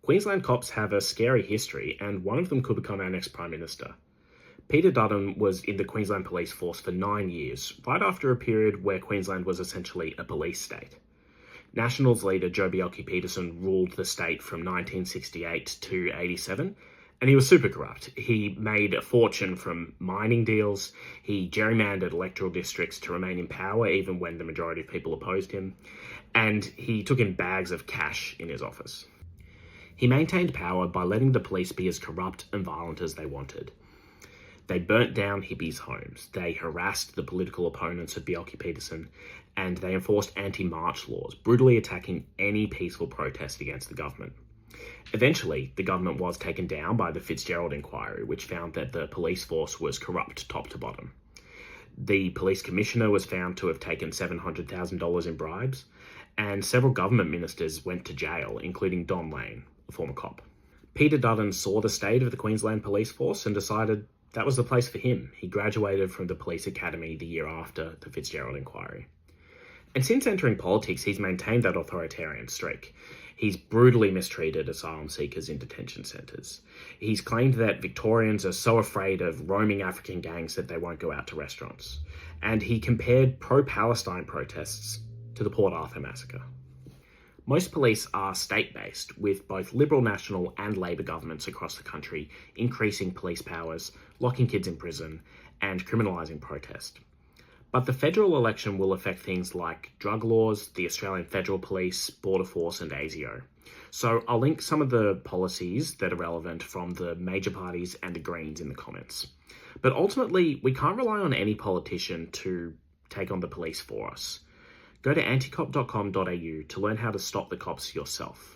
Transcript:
Queensland cops have a scary history, and one of them could become our next Prime Minister. Peter Dutton was in the Queensland Police Force for 9 years, right after a period where Queensland was essentially a police state. Nationals leader Joh Bjelke-Petersen ruled the state from 1968 to 87, and he was super corrupt. He made a fortune from mining deals, he gerrymandered electoral districts to remain in power even when the majority of people opposed him, and he took in bags of cash in his office. He maintained power by letting the police be as corrupt and violent as they wanted. They burnt down hippies' homes, they harassed the political opponents of Bjelke-Petersen, and they enforced anti-march laws, brutally attacking any peaceful protest against the government. Eventually, the government was taken down by the Fitzgerald inquiry, which found that the police force was corrupt top to bottom. The police commissioner was found to have taken $700,000 in bribes, and several government ministers went to jail, including Don Lane, a former cop. Peter Dutton saw the state of the Queensland Police Force and decided that was the place for him. He graduated from the police academy the year after the Fitzgerald inquiry. And since entering politics, he's maintained that authoritarian streak. He's brutally mistreated asylum seekers in detention centres. He's claimed that Victorians are so afraid of roaming African gangs that they won't go out to restaurants. And he compared pro-Palestine protests to the Port Arthur massacre. Most police are state-based, with both Liberal National and Labor governments across the country increasing police powers, locking kids in prison, and criminalising protest. But the federal election will affect things like drug laws, the Australian Federal Police, Border Force and ASIO. So I'll link some of the policies that are relevant from the major parties and the Greens in the comments. But ultimately, we can't rely on any politician to take on the police for us. Go to anticop.com.au to learn how to stop the cops yourself.